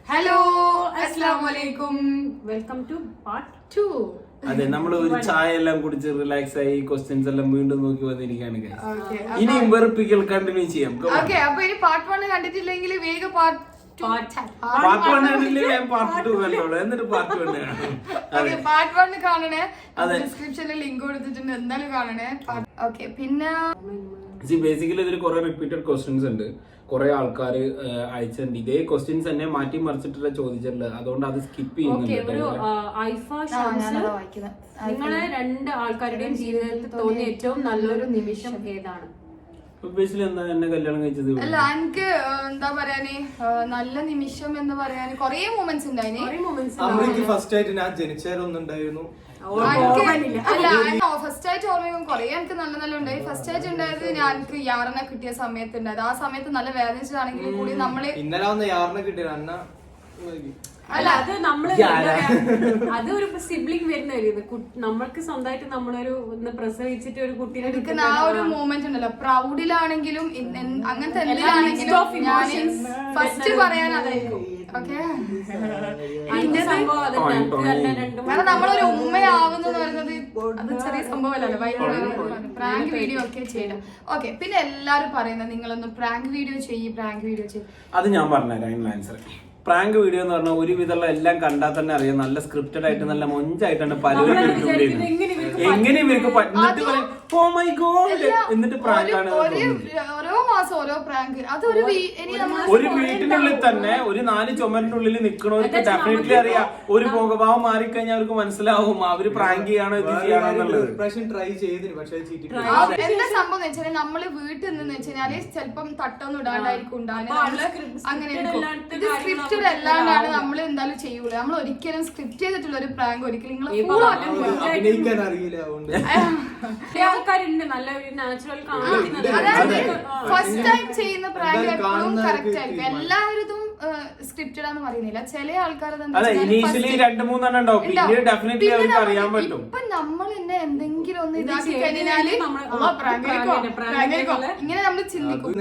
Hello അസ്സലാമലൈക്കും welcome to part 2. അതെ, നമ്മൾ ഒരു ചായ എല്ലാം കുടിച്ച് റിലാക്സ് ആയി ക്വസ്റ്റ്യൻസ് എല്ലാം വീണ്ടും നോക്കി വന്നിരിക്കുകയാണ്. ഇനിയും വെറുപ്പിക്കൽ കണ്ടിന്യൂ ചെയ്യാം. അപ്പൊ ഇനി പാർട്ട് 1 കണ്ടിട്ടില്ലെങ്കിൽ വേഗം പാർട്ട് 1 കാണണേ. ഡിസ്ക്രിപ്ഷനിൽ ലിങ്ക് കൊടുത്തിട്ടുണ്ട്, എന്തായാലും കാണണേ. ഓക്കെ, പിന്നെ ബേസിക്കലി ഇതിൽ കുറെ റിപ്പീറ്റഡ് ക്വസ്റ്റ്യൻസ് ഉണ്ട്. കുറെ ആൾക്കാർ അയച്ചിട്ടുണ്ട് ഇതേ ക്വസ്റ്റ്യൻസ് തന്നെ മാറ്റി മറിച്ചിട്ടുള്ള ചോദിച്ചിട്ടുള്ളത്, അതുകൊണ്ട് അത് സ്കിപ്പ് ചെയ്യുന്നുണ്ട്. നിങ്ങളെ രണ്ട് ആൾക്കാരുടെയും ജീവിതത്തിൽ തോന്നിയ ഏറ്റവും നല്ലൊരു നിമിഷം ഏതാണ്? എന്താ എന്നെ കല്യാണം കഴിച്ചത്? അല്ല, എനിക്ക് എന്താ പറയാന് നല്ല നിമിഷം എന്ന് പറയാന് കൊറേ മൊമെന്റ്സ് ഉണ്ടായിന്. ഫസ്റ്റ് ആയിട്ട് ഞാൻ ജനിച്ചാലൊന്നുണ്ടായിരുന്നു. ഫസ്റ്റ് ആയിട്ട് ഓർമ്മയും കൊറേ എനിക്ക് നല്ല നല്ല ഉണ്ടായി. ഫസ്റ്റ് ആയിട്ട് ഉണ്ടായത് ഞാൻ എനിക്ക് യാറിനെ കിട്ടിയ സമയത്ത് ഉണ്ടായത്. ആ സമയത്ത് നല്ല വേദനിച്ചതാണെങ്കിൽ കൂടി നമ്മള് ഇന്നലെ വന്ന യാറിനെ കിട്ടിയ അന്ന അല്ല, അത് നമ്മള് അത് ഒരു സിബ്ലിംഗ് വരുന്ന നമ്മൾക്ക് സ്വന്തമായിട്ട് നമ്മളൊരു പ്രസവിച്ചിട്ട് ഒരു കുട്ടീനെ എടുക്കുന്ന ആ ഒരു മൂമെന്റ് ഉണ്ടല്ലോ, പ്രൗഡിലാണെങ്കിലും അങ്ങനത്തെ എന്തിനാണെങ്കിലും ഞാൻ ഫസ്റ്റ് പറയാൻ അതായിരിക്കും. ഓക്കെ, കാരണം നമ്മളൊരു ഉമ്മയാവുന്നത് പറയുന്നത് അത് ചെറിയ സംഭവമല്ലല്ലോ. പ്രാങ്ക് വീഡിയോ ഒക്കെ ചെയ്യണം. ഓക്കെ, പിന്നെ എല്ലാരും പറയുന്നത് നിങ്ങളൊന്ന് പ്രാങ്ക് വീഡിയോ ചെയ്യും. അത് ഞാൻ പറഞ്ഞുതരാം ആൻസർ. പ്രാങ്ക് വീഡിയോ എന്ന് പറഞ്ഞാൽ ഒരുവിധമുള്ള എല്ലാം കണ്ടാൽ തന്നെ അറിയാം, നല്ല സ്ക്രിപ്റ്റഡ് ആയിട്ട് നല്ല മൊഞ്ചായിട്ടാണ് പലരും എങ്ങനെ ഇവർക്ക് എന്നിട്ട് പ്രാങ്ക് ആണ്. ഓരോ മാസം ഓരോ പ്രാങ്ക്. അതൊരു ഒരു വീട്ടിനുള്ളിൽ തന്നെ ഒരു 4 ചുമരിനുള്ളിൽ നിൽക്കണവർക്ക് ഡെഫിനറ്റ്ലി അറിയാം. ഒരു മുഖഭാവം മാറിക്കഴിഞ്ഞാൽ അവർക്ക് മനസ്സിലാവും അവര് പ്രാങ്ക് ചെയ്യാണോ ഇത് ചെയ്യാണോ എന്നുള്ളത്. ട്രൈ ചെയ്തിന്, പക്ഷേ എന്താ സംഭവം എന്ന് വെച്ചാൽ നമ്മള് വീട്ടിൽ നിന്ന് വെച്ചാല് ചിലപ്പം തട്ടൊന്നും ഇടാണ്ടായിരിക്കും ഉണ്ടാകുന്നത്. അങ്ങനെ സ്ക്രിപ്റ്റ് അല്ലാണ്ടാണ് നമ്മൾ എന്തായാലും ചെയ്യൂല. നമ്മൾ ഒരിക്കലും സ്ക്രിപ്റ്റ് ചെയ്തിട്ടുള്ള ഒരു പ്രാങ്ക് ഒരിക്കലും അഭിനയിക്കാൻ അറിയില്ല. ആൾക്കാരുണ്ട് നല്ല നാച്ചുറൽ ഫസ്റ്റ് ടൈം ചെയ്യുന്ന പ്രാങ്ക് എപ്പോഴും കറക്റ്റ് ആയിരിക്കും. എല്ലാവരും സ്ക്രിപ്റ്റഡ് ആണെന്ന് പറയുന്നില്ല. ചില ആൾക്കാർ ഇപ്പൊ നമ്മൾ തന്നെ എന്തെങ്കിലും ഒന്ന് ഇതാക്കി കഴിഞ്ഞാല് ഇങ്ങനെ നമ്മൾ ചിന്തിക്കും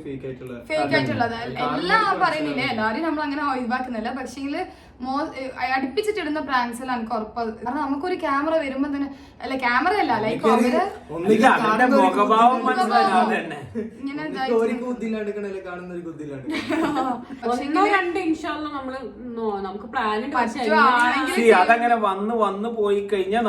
ഫേക്ക് ആയിട്ടുള്ളത്. എല്ലാം പറയുന്നില്ല, എല്ലാരും നമ്മൾ അങ്ങനെ ഒഴിവാക്കുന്നില്ല. പക്ഷേങ്കില് അടുപ്പിച്ചിട്ടിടുന്ന പ്രാങ്ക്സിൽ എനിക്ക് ഉറപ്പ്. കാരണം നമുക്കൊരു ക്യാമറ വരുമ്പോ തന്നെ അല്ല, ക്യാമറ അല്ല ലൈക്ക് അവര് ഇങ്ങനെ നമുക്ക് പ്ലാൻ അതങ്ങനെ വന്ന് പോയി കഴിഞ്ഞാൽ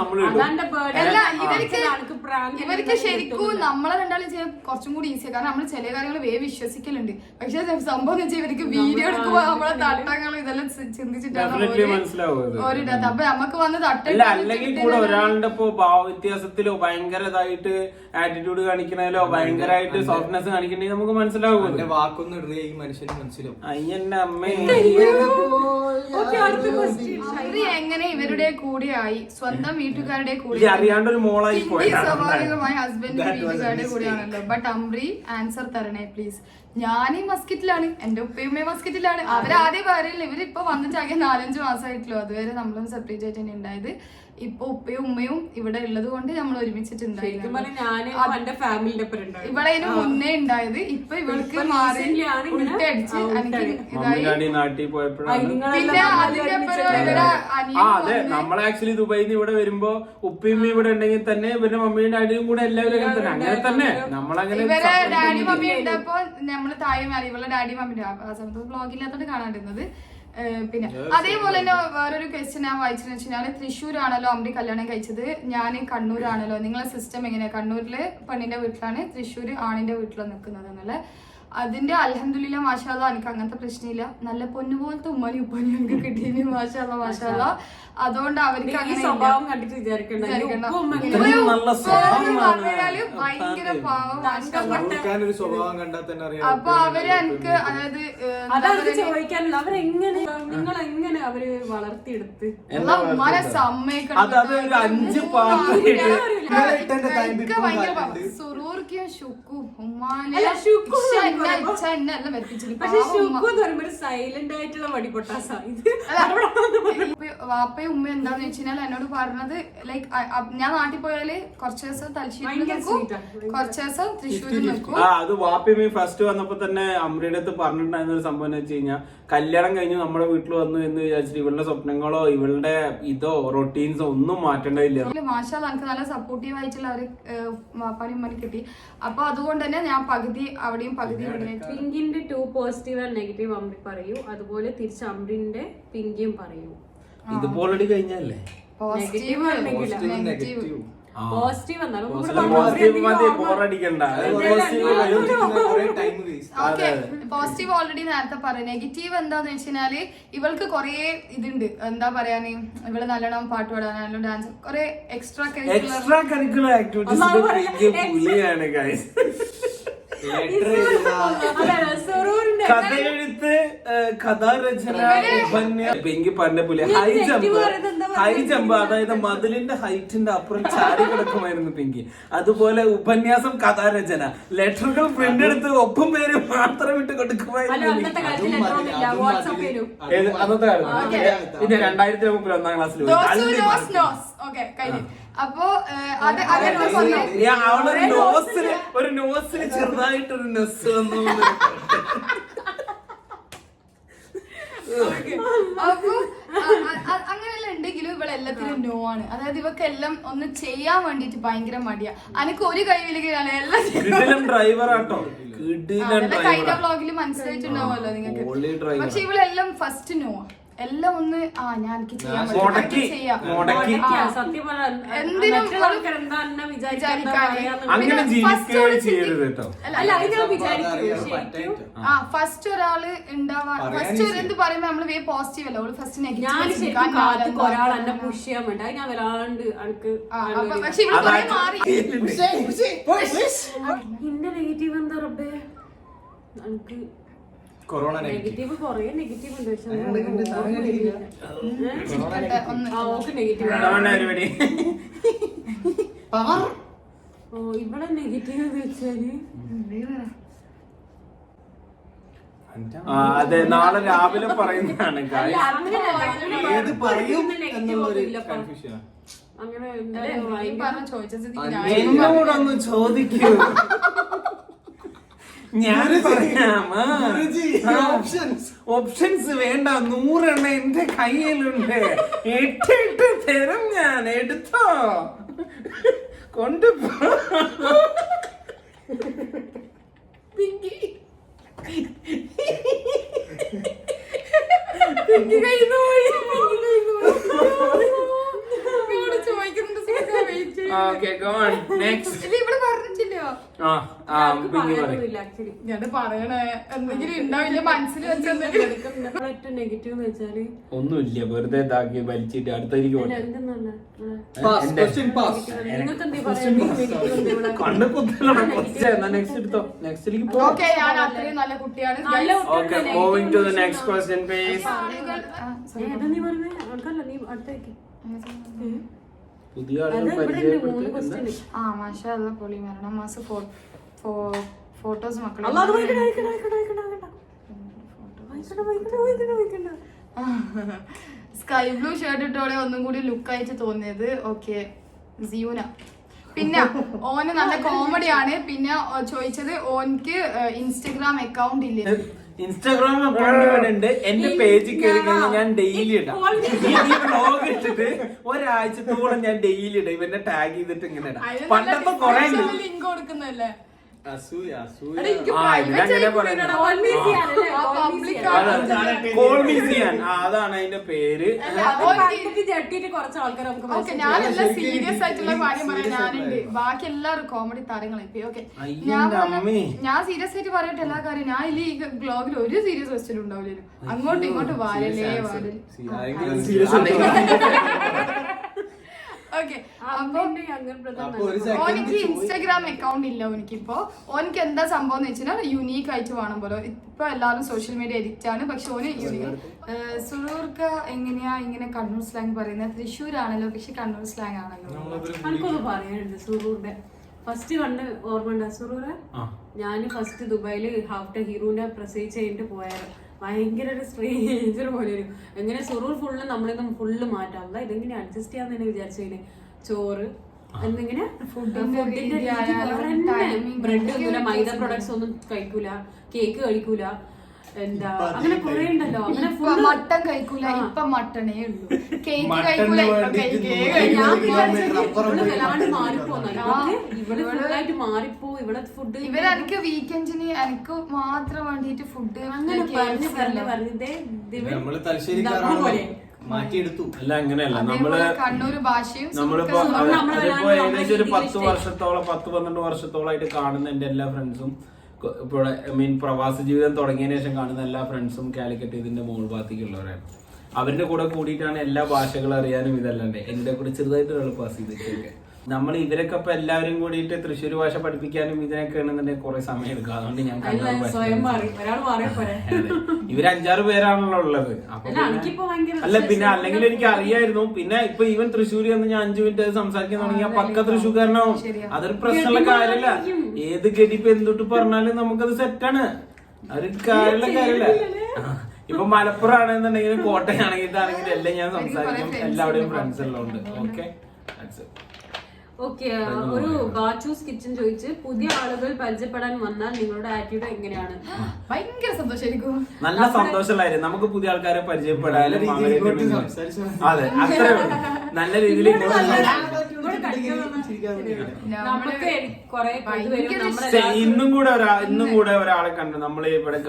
ഇവർക്ക് ശരിക്കും നമ്മളെ രണ്ടാളും ചെയ്യാൻ കുറച്ചും കൂടി ഈസിയാണ്. കാരണം നമ്മൾ ചില കാര്യങ്ങൾ വിശ്വസിക്കലുണ്ട്. പക്ഷെ സംഭവം എന്ന് വെച്ചാൽ ഇവർക്ക് വീഡിയോ എടുക്കുമ്പോ നമ്മളെ തട്ടങ്ങൾ ഇതെല്ലാം ചിന്തിച്ചിട്ടാണ് ഒരിടത്ത്. അപ്പൊ നമുക്ക് വന്ന് തട്ടില്ല. അല്ലെങ്കിൽ കൂടെ ഒരാളുടെ ഇപ്പോ ഭാവ വ്യത്യാസത്തിലോ ഭയങ്കര ഇതായിട്ട് ആറ്റിറ്റ്യൂഡ് കാണിക്കണേലോ ഭയങ്കരമായിട്ട് സോഫ്റ്റ്നെസ് കാണിക്കണമെങ്കിൽ നമുക്ക് മനസ്സിലാവും. വാക്കൊന്നും ഇടുക ഈ മനുഷ്യന് മനസ്സിലാവും. അയ്യന്റെ അമ്മേ, എങ്ങനെ ഇവരുടെ കൂടെയായി? സ്വന്തം വീട്ടുകാരുടെ കൂടെ അറിയാണ്ടൊരു മോളായി പോയി. സ്വാഭാവികമായി ഹസ്ബൻഡ് വീട്ടുകാരുടെ കൂടെയാണല്ലോ. ബട്ട് അംബ്രി ആൻസർ തരണേ പ്ലീസ്. ഞാനീ മസ്കറ്റിലാണ്, എന്റെ ഉപ്പയുമ്മ മസ്കറ്റിലാണ്. അവരാദ്യം പറയില്ല, ഇവരിപ്പൊ വന്നിട്ട് ആകെ 4-5 മാസമായിട്ടുള്ളൂ. അതുവരെ നമ്മളും സെപ്പറേറ്റ് ആയിട്ട് തന്നെ ഉണ്ടായത്. ഇപ്പൊ ഉപ്പയും ഉമ്മയും ഇവിടെ ഉള്ളത് കൊണ്ട് നമ്മൾ ഒരുമിച്ചിട്ടുണ്ടായിരുന്നു. ഇവിടെ അതിന് മുന്നേ ഉണ്ടായത്. ഇപ്പൊ ഇവൾക്ക് മാറി ഉൾട്ടടിച്ച് പിന്നെ അതിന്റെ അതെ, നമ്മളെ ആക്ച്വലി ദുബൈയിൽ നിന്ന് ഇവിടെ വരുമ്പോ ഉപ്പയും ഇവിടെ ഉണ്ടെങ്കിൽ തന്നെ ഇവരുടെ മമ്മിയും ഡാഡിയും കൂടെ എല്ലാവരും അങ്ങനെ തന്നെ നമ്മളങ്ങനെ ഇവരെ ഡാഡി മമ്മി ഉണ്ടപ്പോ നമ്മള് താഴെ മാറി. ഇവളുടെ ഡാഡി മമ്മിന്റെ ആ സമയത്ത് വ്ളോഗില്ലാത്തോണ്ട് കാണാണ്ടിരുന്നത്. പിന്നെ അതേപോലെ തന്നെ വേറൊരു ക്വസ്റ്റ്യൻ ഞാൻ വായിച്ചെന്ന് വെച്ചാൽ, തൃശ്ശൂരാണല്ലോ അമ്പി കല്യാണം കഴിച്ചത്, ഞാൻ കണ്ണൂരാണല്ലോ, നിങ്ങളെ സിസ്റ്റം എങ്ങനെയാ? കണ്ണൂരില് പെണ്ണിന്റെ വീട്ടിലാണ്, തൃശ്ശൂര് ആണിന്റെ വീട്ടിലാണ് നിൽക്കുന്നത് എന്നല്ലേ. അതിന്റെ അൽഹംദുലില്ലാ മാഷാഅല്ലാഹ് എനിക്ക് അങ്ങനത്തെ പ്രശ്നമില്ല. നല്ല പൊന്നുപോലത്തെ ഉമ്മാനി ഉപ്പാനി എനിക്ക് കിട്ടിയ മാഷാഅല്ലാഹ് മാഷാഅല്ലാഹ്. അതുകൊണ്ട് അവർക്ക് അങ്ങനെ സ്വഭാവം കണ്ടിട്ട് വിചാരിക്കണ്ട ഭയങ്കര പാവം. അപ്പൊ അവര് എനിക്ക് അതായത് ചോദിക്കാനുള്ള അവരെങ്ങനെ നിങ്ങളെങ്ങനെ അവര് വളർത്തിയെടുത്ത് ഉമ്മാനെ സമ്മതിക്കണം. സുറൂർ സുറൂർക്കും ഷുക്കും ഉമ്മാനെ അല്ല, ഷുക്കു ഇച്ച എന്ന് എന്നെ പറയുമ്പോ- ഇച്ച എന്നെ എല്ലാം വരപ്പിച്ചിട്ട് പക്ഷെ ഷുക്കു എന്ന് പറയുമ്പോ ഒരു സൈലന്റ് ആയിട്ടുള്ള വടിപൊട്ടാസ ഇത്. വാപ്പയും ഉമ്മയും എന്താന്ന് വെച്ചാൽ എന്നോട് പറഞ്ഞത് ലൈക്ക് ഞാൻ നാട്ടിൽ പോയാല് കുറച്ച് ദിവസം തലശ്ശേരി ഭയങ്കര നിൽക്കും, sweet ആ. കുറച്ച് ദിവസം തൃശ്ശൂരിൽ നിൽക്കും. അത് വാപ്പിയമ്മ ഫസ്റ്റ് വന്നപ്പോ തന്നെ അമ്രയുടെ അടുത്ത് പറഞ്ഞിട്ടുണ്ടായിരുന്ന ഒരു സംഭവം എന്ന് വെച്ച് കഴിഞ്ഞാൽ കല്യാണം കഴിഞ്ഞ് നമ്മുടെ വീട്ടിൽ വന്നു എന്ന് വിചാരിച്ചിട്ട് ഇവളുടെ സ്വപ്നങ്ങളോ ഇവളുടെ ഇതോ റൊട്ടീൻസോ ഒന്നും മാറ്റേണ്ടതില്ല. മാഷാ എനിക്ക് നല്ല സപ്പോർട്ടീവ് ആയിട്ടുള്ള ഒരു വാപ്പാടി ഉമ്മനെ കിട്ടി. അപ്പൊ അതുകൊണ്ട് തന്നെ ഞാൻ പകുതി അവിടെയും പകുതി ഇവിടെയും പിങ്കിന്റെ 2 പോസിറ്റീവ് ആൻഡ് നെഗറ്റീവ് അമ്രി പറയൂ, അതുപോലെ തിരിച്ച് അമ്രിന്റെ പിങ്കിയും പറയൂ. ഇതിപ്പോ ഓൾറെഡി കഴിഞ്ഞല്ലേ? Positive negative. പോസിറ്റീവ് എന്നാലും ബോറടിക്കണ്ട. ഓക്കെ, പോസിറ്റീവ് ഓൾറെഡി നേരത്തെ പറയാം. നെഗറ്റീവ് എന്താന്ന് വെച്ചാല് ഇവൾക്ക് കൊറേ ഇതുണ്ട്, എന്താ പറയാന്, ഇവള് നല്ലോണം പാട്ട് പാടാൻ, നല്ലോണം ഡാൻസ്, കൊറേ എക്സ്ട്രാ കരിക്കുലർ ആക്ടിവിറ്റീസ് പുള്ളിയാണ് ഗൈസ്. കഥയെഴുത്ത്, കഥാരചന, ഉപന്യാസം. പെങ്കി പറഞ്ഞ പോലെ ഹൈ ജമ്പ് അതായത് മതിലിന്റെ ഹൈറ്റിന്റെ അപ്പുറം ചാടി കിടക്കുമായിരുന്നു പെങ്കി. അതുപോലെ ഉപന്യാസം, കഥാരചന, ലെറ്ററുകൾ പ്രിന്റ് എടുത്ത് ഒപ്പം പേര് മാത്രം ഇട്ട് കൊടുക്കുമായിരുന്നു. അന്നത്തെ കാലത്ത് പിന്നെ 2003 1ാം ക്ലാസ്സിൽ അപ്പൊ അത് അങ്ങനത്തെ ഒരു നോസിന് ചെറുതായിട്ടൊരു നെസ് വന്നു. അപ്പൊ അങ്ങനെയെല്ലാം ഉണ്ടെങ്കിലും ഇവളെല്ലാത്തിനും നോ ആണ്. അതായത് ഇവക്കെല്ലാം ഒന്ന് ചെയ്യാൻ വേണ്ടിട്ട് ഭയങ്കര മടിയാ. അനക്ക് ഒരു കഴിവില്ലെങ്കിൽ എല്ലാം ഡ്രൈവർ ആട്ടോ, കഴിഞ്ഞ വ്ളോഗിൽ മനസ്സിലായിട്ടുണ്ടാവുമല്ലോ നിങ്ങൾക്ക്. പക്ഷെ ഇവളെല്ലാം ഫസ്റ്റ് നോ, എല്ലാം ഒന്ന് ഞാൻ എനിക്ക് ചെയ്യാൻ സത്യം എന്തിനും അങ്ങനെ ജീവിക്കുകയും ചെയ്യരുത് കേട്ടോ. ഫസ്റ്റ് ഒരാള് ഉണ്ടാവാൻ ഫസ്റ്റ് ഒരു എന്ത് പറയുമ്പോ നമ്മള് വേ പോസിറ്റീവ് അല്ല, ഓള് ഫസ്റ്റ് നെഗറ്റീവ് ഒരാൾ എന്നെ പുഷ് ചെയ്യാൻ വേണ്ട ഞാൻ വരാണ്ട് അനക്ക്. പക്ഷെ ഇവിടെ കുറെ മാറി. എന്റെ നെഗറ്റീവ് എന്താ റബ്ബേ, അനക്ക് കൊറോണ നെഗറ്റീവ് കൊറേ നെഗറ്റീവ് ഉണ്ട്. പക്ഷെ ഇവിടെ നെഗറ്റീവ് എന്ന് വെച്ചാല് അതെ, നാളെ രാവിലെ പറയുന്നതാണ്. അങ്ങനെ ചോദിച്ചത് എന്നോടൊന്ന് ചോദിക്കൂ, ഞാൻ പറയാമോ? ഓപ്ഷൻസ് വേണ്ട, 100 എണ്ണം എന്റെ കയ്യിലുണ്ട്. 8 തരും ഞാൻ, എടുത്തോ, കൊണ്ടുപോ. ഞാൻ പറയണേ എന്തെങ്കിലും ഉണ്ടാവില്ല മനസ്സിൽ ഏറ്റവും നെഗറ്റീവ് എന്ന് വെച്ചാല് ഒന്നുമില്ല, വെറുതെ ഇതാക്കി വലിച്ചിട്ട് അടുത്തേക്ക് കണ്ണു കുത്തലാണ്. നെക്സ്റ്റ് എടുത്തോ, നെക്സ്റ്റിലേക്ക് പോ. ഞാൻ അത്രയും നല്ല കുട്ടിയാണ്. Okay, moving to the next question, please. നീ പറഞ്ഞേ ആൾക്കല്ല, നീ അടുത്തേക്ക് പുതിയ ആളുകൾ പരിചയപ്പെടുത്തി. മാഷാഅല്ലാ പൊളി മരണം മാസം ഫോട്ടോസ് മക്കളെ സ്കൈ ബ്ലൂ ഷർട്ട് ഇട്ടോടെ ഒന്നും കൂടി ലുക്ക് ആയിട്ട് തോന്നിയത്. ഓക്കെ, സിയൂന. പിന്നെ ഓന് നല്ല കോമഡിയാണ്. പിന്നെ ചോദിച്ചത് ഓൻക്ക് ഇൻസ്റ്റഗ്രാം അക്കൗണ്ട് ഇല്ലേ? ഇൻസ്റ്റാഗ്രാം അക്കൗണ്ട് ഉണ്ട്. എന്റെ പേജിൽ കയറി കഴിഞ്ഞാൽ ഞാൻ ഡെയിലി ഇടാം. ഈ വ്ളോഗ് ഇട്ടിട്ട് ഒരാഴ്ചത്തോളം ഞാൻ ഡെയിലി ഇടാം. ഇവന്റെ ടാഗ് ചെയ്തിട്ട് ഇങ്ങനെ ഇടാം. പണ്ടത്തെ കൊറേ ലിങ്ക് കൊടുക്കുന്നല്ലേ? അതാണ് അതിന്റെ പേര്. ഞാനെല്ലാം സീരിയസ് ആയിട്ടുള്ള കാര്യം പറയാൻ ഞാനുണ്ട്. ബാക്കി എല്ലാവരും കോമഡി താരങ്ങളെ. ഓക്കെ, ഞാൻ സീരിയസ് ആയിട്ട് പറയട്ടെ എല്ലാ കാര്യം. ഞാൻ ഈ ബ്ലോഗിൽ ഒരു സീരിയസ് ക്വസ്റ്റ്യൻ ഉണ്ടാവില്ലല്ലോ. അങ്ങോട്ടും ഇങ്ങോട്ടും വാലല്ലേ വാലല്ലേ. ഓക്കെ, ഓനിക്ക് ഇൻസ്റ്റാഗ്രാം അക്കൗണ്ട് ഇല്ല. ഓനിക്കിപ്പോ ഓനിക്ക് എന്താ സംഭവം എന്ന് വെച്ചാൽ യുണീക്ക് ആയിട്ട് വേണം പോലെ. ഇപ്പൊ എല്ലാവരും സോഷ്യൽ മീഡിയ എഡിറ്റ് ആണ്. പക്ഷെ ഓന് സുറൂർക്ക എങ്ങനെയാ ഇങ്ങനെ കണ്ണൂർ സ്ലാങ് പറയുന്നത്? തൃശ്ശൂരാണല്ലോ, പക്ഷെ കണ്ണൂർ സ്ലാങ് ആണല്ലോ. ഫസ്റ്റ് കണ്ട് ഓർമ്മ സുറൂറ ഞാൻ ഫസ്റ്റ് ദുബായില് ഹാഫ്റ്റർ ഹീറോനെ പ്രസവിച്ച് കഴിഞ്ഞിട്ട് പോയാറ്. ഭയങ്കര ഒരു സ്ട്രേഞ്ചർ പോലെ വരും. എങ്ങനെ സുറൂർ ഫുള്ള് നമ്മളിത് ഫുള്ള് മാറ്റാം. ഇതെങ്ങനെ അഡ്ജസ്റ്റ് ചെയ്യാന്ന് തന്നെ വിചാരിച്ചതിന്. ചോറ് എന്നിങ്ങനെ ഫുഡിന്റെ ബ്രെഡ് ഒന്നുമില്ല, മൈദ പ്രൊഡക്ട്സ് ഒന്നും കഴിക്കൂല, കേക്ക് കഴിക്കൂല, എന്താ അങ്ങനെ കുറെ ഉണ്ടല്ലോ. അങ്ങനെ മട്ടൻ കഴിക്കൂല, ഇപ്പൊ മട്ടണേ ഉള്ളൂ. കേക്ക് കഴിക്കൂല, ഇപ്പൊ കേക്ക്. ഞാൻ വിചാരിച്ചത് വല്ലാണ്ട് മാറിപ്പോന്നു. ഇവിടെ ഫുള്ളായിട്ട് മാറിപ്പോ. ഇവിടെ ഫുഡ് ഇവരെനിക്ക് വീക്കെൻഡിന് എനിക്ക് മാത്രം വേണ്ടിട്ട് ഫുഡ് അങ്ങനെ പറഞ്ഞതേ നമ്മള് തലശ്ശേരിക്കാരാണ് മാറ്റിയെടുത്തു. അല്ല അങ്ങനെയല്ല, നമ്മള് കണ്ണൂർ ഭാഷയും നമ്മളിപ്പോ ഏകദേശം ഒരു 10-12 വർഷത്തോളായിട്ട് കാണുന്ന എന്റെ എല്ലാ ഫ്രണ്ട്സും ഇപ്പോൾ പ്രവാസ ജീവിതം തുടങ്ങിയതിനു ശേഷം കാണുന്ന എല്ലാ ഫ്രണ്ട്സും കാലിക്കറ്റ് ഇതിന്റെ മോൾ ഭാഗത്തേക്കുള്ളവരാണ്. അവരുടെ കൂടെ കൂടിയിട്ടാണ് എല്ലാ ഭാഷകളും അറിയാനും ഇതല്ലാണ്ട് എന്റെ കൂടെ ചെറുതായിട്ട് എളുപ്പാസ് ചെയ്തിട്ടൊക്കെ. നമ്മൾ ഇവരൊക്കെ ഇപ്പൊ എല്ലാവരും കൂടിയിട്ട് തൃശ്ശൂർ ഭാഷ പഠിപ്പിക്കാനും ഇതിനൊക്കെ ആണെന്നുണ്ടെങ്കിൽ കുറെ സമയം എടുക്കും. അതുകൊണ്ട് ഞാൻ ഇവര് 5-6 പേരാണല്ലോ ഉള്ളത്. അപ്പൊ അല്ല പിന്നെ അല്ലെങ്കിൽ എനിക്ക് അറിയായിരുന്നു. പിന്നെ ഇപ്പൊ ഈവൻ തൃശ്ശൂർ എന്ന് ഞാൻ 5 മിനിറ്റ് സംസാരിക്കാൻ തുടങ്ങിയ പക്ക തൃശ്ശൂർക്കാരനാവും. അതൊരു പ്രശ്നമുള്ള കാര്യമില്ല. ഏത് ഗഡിപ്പ് എന്തൊട്ട് പറഞ്ഞാലും നമുക്കത് സെറ്റാണ്. അതൊരു കാര്യമില്ല. ഇപ്പൊ മലപ്പുറം ആണെന്നുണ്ടെങ്കിലും കോട്ടയാണെങ്കിൽ ഇതാണെങ്കിലും എല്ലാം ഞാൻ സംസാരിക്കും. എല്ലാവരുടെയും ഫ്രണ്ട്സ് എല്ലാം ഉണ്ട്. Okay okay. ഒരു ബാച്ചൂസ് കിച്ചൺ ചോദിച്ച് പുതിയ ആളുകൾ പരിചയപ്പെടാൻ വന്നാൽ നിങ്ങളുടെ ആറ്റിറ്റ്യൂഡ് എങ്ങനെയാണ്? ഭയങ്കര സന്തോഷമായിരിക്കും. നല്ല സന്തോഷമുള്ളായിരുന്നു നമുക്ക് പുതിയ ആൾക്കാരെ പരിചയപ്പെടാനും. അതെ, അത്രേ ഉള്ളൂ. നല്ല രീതിയിൽ ഇന്നും കൂടെ ഒരാളെ കണ്ടു. നമ്മള് ഇവിടെ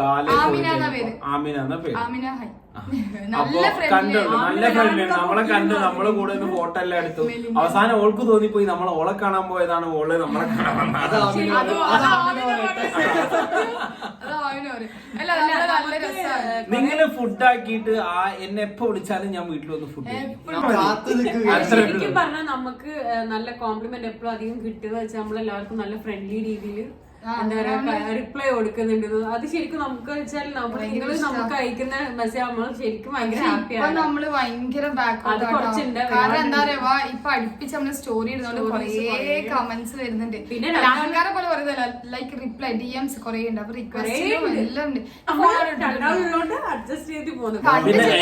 ആമിന എന്ന പേര്. അപ്പൊ കണ്ടു, നല്ല ഫ്രണ്ട്. നമ്മളെ കണ്ടു, നമ്മളെ കൂടെ ഒന്ന് ഫോട്ടോ എല്ലാം എടുത്തു. അവസാനം ഓൾക്ക് തോന്നിപ്പോയി നമ്മൾ ഓളെ കാണാൻ പോയതാണ്, ഓള് നമ്മളെ കാണാൻ വന്നത്. നിങ്ങള് ഫുഡ് ആക്കിയിട്ട് എന്നെ എപ്പോ വിളിച്ചാലും ഞാൻ വീട്ടിൽ വന്ന് ഫുഡ് ശരിക്കും പറഞ്ഞാൽ നമുക്ക് നല്ല കോംപ്ലിമെന്റ് എപ്പോഴും അധികം കിട്ടുക വെച്ചാൽ നമ്മളെല്ലാവർക്കും നല്ല ഫ്രണ്ട്ലി രീതിയിൽ എന്താ പറയാ റിപ്ലൈ കൊടുക്കുന്നുണ്ട്. അത് ശരിക്കും നമുക്ക് വെച്ചാൽ നിങ്ങൾ നമുക്ക് അയക്കുന്ന മെസ്സേജ് നമ്മൾ ശരിക്കും ഭയങ്കര ഹാപ്പിയാണ്. നമ്മള് ഭയങ്കര ബാക്ക് കാരണം എന്താ പറയാ ഇപ്പൊ അടുപ്പിച്ച് നമ്മള് സ്റ്റോറി ഇടുന്നോണ്ട് കുറേ കമന്റ്സ് വരുന്നുണ്ട്. പിന്നെ ആൾക്കാരെ പോലെ പറയുന്നില്ല, ലൈക്ക് റിപ്ലൈ DMs കുറേ ഉണ്ട്. അപ്പൊ റിക്വസ്റ്റും എല്ലാം ഉണ്ട്. അഡ്ജസ്റ്റ് ചെയ്ത് പോകുന്നു.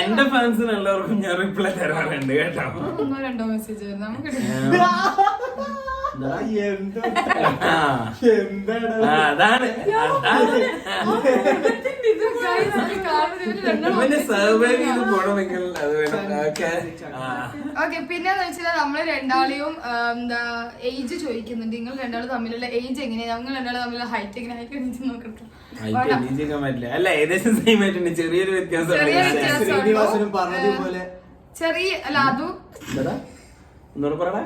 എന്റെ ഫാൻസിന് എല്ലാവർക്കും ഞാൻ റിപ്ലൈ തരാറുണ്ട് കേട്ടോ. 1-2 മെസ്സേജ് വരുന്നു നമുക്ക്. അതാണ് സർവൈവ് ചെയ്ത് പോണമെങ്കിൽ അത് വേണം. ഓക്കെ. പിന്നെന്ന് വെച്ചാൽ നമ്മള് രണ്ടാളെയും എന്താ ഏജ് ചോദിക്കുന്നുണ്ട്. നിങ്ങൾ രണ്ടാളും തമ്മിലുള്ള ഏജ് എങ്ങനെയാ? ഞങ്ങൾ രണ്ടാളും തമ്മിലുള്ള ഹൈറ്റ് എങ്ങനെയാ? ഹൈറ്റ് നോക്കട്ടെ. അല്ല ഏകദേശം സെയിം ആയിട്ടുണ്ട്. ചെറിയൊരു വ്യത്യാസം. ചെറിയ അല്ല അതും ഒന്നുകൂടെ പറയണേ.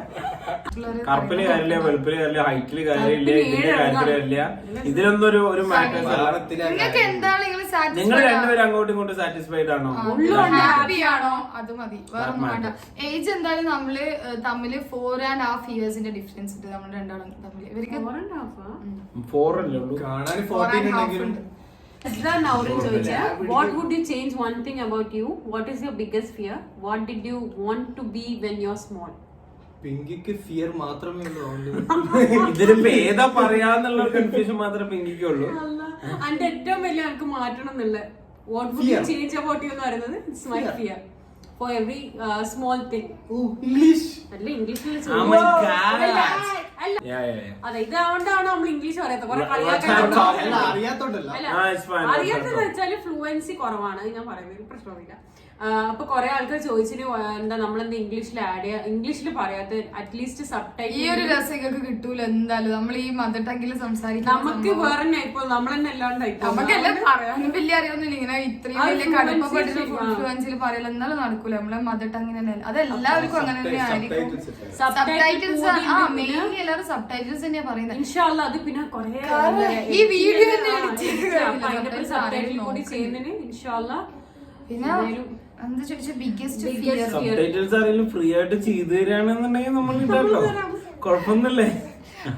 കറുപ്പില് കാര്യമില്ല, വെളുപ്പില് കാര്യമില്ല, ഹൈറ്റില് കാര്യമില്ല, ഇതിന്റെ കാര്യത്തില് കാര്യമില്ല. ഇതിലൊന്നും ഒരു മാറ്റർ. നിങ്ങൾ രണ്ടുപേരും അങ്ങോട്ടും ഇങ്ങോട്ടും സാറ്റിസ്ഫൈഡ് ആണോ? ഹാപ്പിയാണോ? അത് മതി, വേറെ വേണ്ട. ഏജ് എന്തായാലും നമ്മള് തമ്മില് 4.5 yearsന്റെ ഡിഫറൻസ് ഉണ്ട് നമ്മൾ രണ്ടാളും തമ്മില്. ഇവർക്ക് 4 അല്ലേ ഉള്ളൂ. കാണാൻ 14 ഉണ്ടെങ്കിലും. What would you change one thing about you? What is your biggest fear? What did you want to be when you're small? പിങ്കിക്ക് ഫിയർ മാത്രമേ ഉള്ളൂ. ഇതിലിപ്പോ ഏതാ പറയാന്നുള്ള കൺഫ്യൂഷൻ മാത്രമേ പിങ്കിക്ക് ഉള്ളൂ. അതിന്റെ ഏറ്റവും വലിയ എനിക്ക് മാറ്റണം എന്നുള്ള what would you change about you എന്ന് പറയുന്നത് it's my fear for every small thing. English അല്ല ഇംഗ്ലീഷിൽ അതെ ഇതാവണ്ടാണ് നമ്മൾ ഇംഗ്ലീഷ് പറയാത്ത കുറെ അറിയാത്തതെന്ന് വെച്ചാല് ഫ്ലുവൻസി കുറവാണ് ഞാൻ പറയുന്നത്. പ്രശ്നമില്ല. അപ്പൊ കൊറേ ആൾക്കാർ ചോദിച്ചിട്ട് എന്താ നമ്മളെന്താ ഇംഗ്ലീഷിൽ ആഡ് ചെയ്യാ, ഇംഗ്ലീഷിൽ പറയാത്ത അറ്റ്ലീസ്റ്റ് സബ്ടൈറ്റിൽ. ഈ ഒരു രസം കിട്ടൂല എന്തായാലും നമ്മൾ ഈ മദർ ടങ്ങിൽ സംസാരിക്കും. നമുക്ക് വേറെ ഇപ്പൊ നമ്മളെന്നെ എല്ലാണ്ട് നമുക്കെല്ലാം പറയാനും വലിയ അറിയൊന്നുമില്ല. ഇങ്ങനെ ഇത്രയും വലിയ കടുപ്പപ്പെട്ടിട്ട് ഫ്ലുവൻസിൽ പറയല എന്നാലും നടക്കൂല. നമ്മളെ മദർ ടങ്ങിന് തന്നെ അതെല്ലാവർക്കും അങ്ങനെ തന്നെ ആയിരിക്കും. സബ്ടൈറ്റിൽസ് മെയിൻലി എല്ലാവരും സബ്ടൈറ്റിൽസ് തന്നെയാ പറയുന്നത്. ഇൻഷാ അല്ലാഹ് അത് പിന്നെ കൊറേ ഈ വീഡിയോ സബ്ടൈറ്റിൽ കൂടി ചെയ്യുന്നതിന് ഇൻഷാ അല്ലാഹ്. പിന്നെ സബ്ടൈറ്റിൽസ് ആരെങ്കിലും ഫ്രീ ആയിട്ട് ചെയ്തു തരാണെന്നുണ്ടെങ്കിൽ നമ്മൾ ഇതാണല്ലോ, കുഴപ്പമൊന്നുമില്ലേ.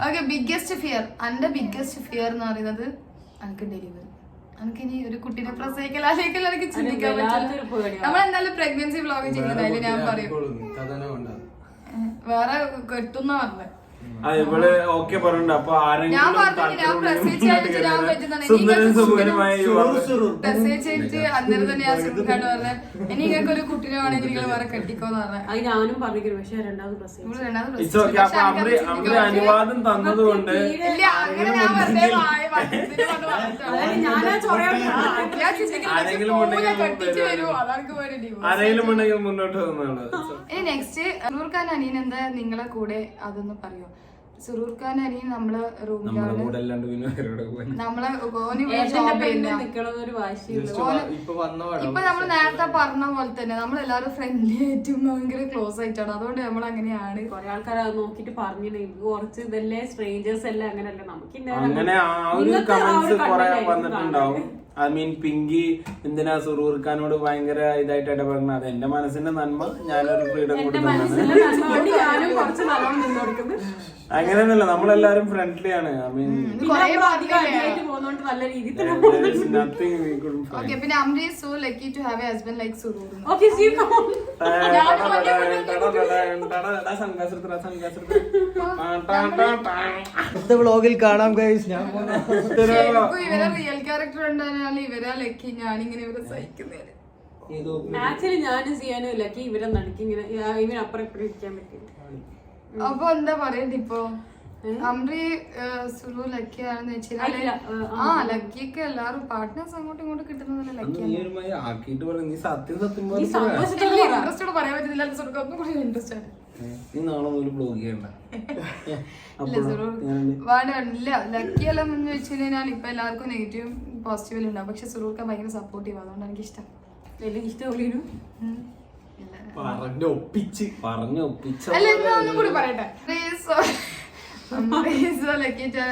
ഓക്കെ. ബിഗ്ഗസ്റ്റ് ഫിയർ, എന്റെ ബിഗ്ഗസ്റ്റ് ഫിയർ എന്ന് പറയുന്നത് എനിക്ക് ഡെലിവറി. എനിക്ക് ഇനി ഒരു കുട്ടീനെ പ്രസവിക്കലാലേക്കല്ല എനിക്ക് ചിന്തിക്കാൻ പറ്റില്ല. നമ്മളെന്തായാലും പ്രഗ്നൻസി വ്ലോഗ് ചെയ്യുന്നതായാലും ഞാൻ പറയും വേറെ കെട്ടുന്ന പറഞ്ഞത് ഇവള് ഓക്കെ പറഞ്ഞിട്ടുണ്ട്. അപ്പൊ ഞാൻ ആരെങ്കിലും പറഞ്ഞു ഞാൻ പ്രസവിച്ചായിട്ട് ഞാൻ പറ്റുന്നുണ്ട് സുന്ദരൻ സുന്ദരമായ പ്രസവിച്ചിട്ട് അന്നേരം തന്നെ ഞാൻ സുഖാണ് പറഞ്ഞത് എനിക്ക് ഒരു കുട്ടീനെ വേണമെങ്കിൽ നിങ്ങൾ വേറെ കെട്ടിക്കോന്ന് പറഞ്ഞത്. അത് ഞാനും പറഞ്ഞിരിക്കുന്നു. പക്ഷെ രണ്ടാമത് പ്രസവിച്ചു. അപ്പൊ അമ്മ അനുവാദം തന്നത് കൊണ്ട് ഇല്ല അങ്ങനെ ഞാൻ വെറുതെ വായ ഇതിന് വന്ന് പറഞ്ഞിട്ടാണ്. ഞാനാ ചൊറയോട് ഞാൻ ചിന്തിക്കുന്നത് കെട്ടിച്ച് വരുമോ അതാണ് വേണ്ടി. ആരെങ്കിലും ഉണ്ടെങ്കിൽ മുന്നോട്ട് വന്നാണ്. ഇനി നെക്സ്റ്റ് സുറൂർ ഖാൻ അനിയൻ എന്താ നിങ്ങളെ കൂടെ അതൊന്ന് പറയോ? സുറൂർ ഖാൻ അനിയൻ നമ്മളെ റൂമിലാണ് നമ്മളെ ഓന് ജോബ് ചെയ്യുന്ന. നിക്കണമെന്നൊരു വാശിയുള്ളൂ. ഇപ്പൊ നമ്മൾ നേരത്തെ പറഞ്ഞ പോലെ തന്നെ നമ്മളെല്ലാരും ഫ്രണ്ട്ലി ആയിട്ടും ഭയങ്കര ക്ലോസ് ആയിട്ടാണ്. അതുകൊണ്ട് നമ്മൾ അങ്ങനെയാണ്. കൊറേ ആൾക്കാർ അത് നോക്കിട്ട് പറഞ്ഞു കുറച്ച് ഇതല്ലേ സ്ട്രേഞ്ചേഴ്സ് അല്ലേ അങ്ങനല്ലേ നമുക്ക് അങ്ങനെ ആ ഒരു കമന്റ്സ് കുറെ വന്നിട്ടുണ്ടാവും. ഐ മീൻ പിങ്കി എന്തിനാ സുറൂർ ഖാനോട് ഭയങ്കര ഇതായിട്ട് ഇടപെടുന്നത്? അത് എന്റെ മനസ്സിന്റെ നന്മ, ഞാനൊരു ഫ്രീഡം കൊടുക്കുന്നതാണ്. ഞാനും കുറച്ച് നല്ലോണം നിന്ന് കൊടുക്കുന്നു. അങ്ങനെയൊന്നുമല്ല, നമ്മളെല്ലാരും ഫ്രണ്ട്ലി ആണ്. ഐ മീൻ പോകുന്നോണ്ട് നല്ല രീതിയിൽ നത്തിങ് വി കുഡ് ഓക്കെ. പിന്നെ Amri is so lucky to have a husband like Suroor. Okay see അടുത്ത വ്ളോഗിൽ കാണാം ഗൈസ്. ഞാൻ ഇവരെ റിയൽ ക്യാരക്ടർ ഉണ്ടായാലും ഇവരാ ലക്കി. ഞാനിങ്ങനെ ഇവരെ സഹിക്കുന്നേര്. ആക്ച്വലി ഞാനും ചെയ്യാനും ലക്കി ഇവരെ നടുക്കി ഇങ്ങനെ ഇവരപ്പുറം ഇപ്പുറം ഇരിക്കാൻ പറ്റില്ല. അപ്പൊ എന്താ പറയണ്ട ഇപ്പൊ അമ്രി സുറു ലക്കിയാണെന്ന് വെച്ചാല് ലക്കിയൊക്കെ എല്ലാരും പാർട്ട്നേഴ്സ് അങ്ങോട്ടും ഇങ്ങോട്ടും കിട്ടുന്നതല്ല ലക്കിയാണ്. ഇൻട്രസ്റ്റോട് പറയാൻ പറ്റുന്നില്ല. ഒന്നും കൂടി ഇൻട്രസ്റ്റ് ആണ്. ഇല്ല ലക്കിയെല്ലാം എന്ന് വെച്ച് കഴിഞ്ഞാൽ ഇപ്പൊ എല്ലാവർക്കും നെഗറ്റീവ് പോസിറ്റീവ് ഉണ്ടാവും. പക്ഷെ സുറൂർക്ക ഭയങ്കര സപ്പോർട്ടീവ്. അതുകൊണ്ട് എനിക്ക് ഇഷ്ടം. അല്ല എന്നാ ഒന്നും കൂടി പറയട്ടെ.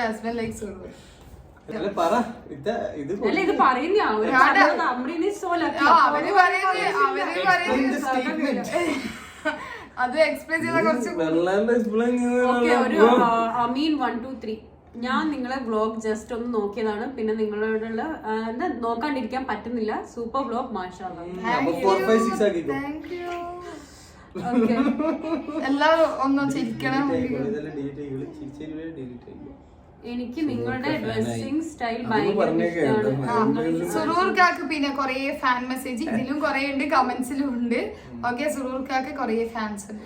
Husband like Suroor. ഇത് പറയുന്ന അത് എക്സ്പ്ലെയിൻ ചെയ്ത കുറച്ച് അമീൻ 1 2 3 ഞാൻ നിങ്ങളെ വ്ലോഗ് ജസ്റ്റ് ഒന്ന് നോക്കിയതാണ്. പിന്നെ നിങ്ങളോടുള്ള എന്താ നോക്കാണ്ടിരിക്കാൻ പറ്റുന്നില്ല. സൂപ്പർ വ്ലോഗ് മാഷാഅല്ലാ. എല്ലാരും ഒന്നും ചിരിക്കണം. എനിക്ക് നിങ്ങളുടെ ഡ്രസ്സിംഗ് സ്റ്റൈൽ ഭയങ്കര ഇഷ്ടമാണ്. സുറൂർക്കാക്ക് പിന്നെ കൊറേ ഫാൻ മെസ്സേജ് ഇതിലും കൊറേ ഉണ്ട്, കമന്റ്സിലും ഉണ്ട്. ഓക്കെ, സുറൂർക്കാക്ക് കൊറേ ഫാൻസ് ഉണ്ട്.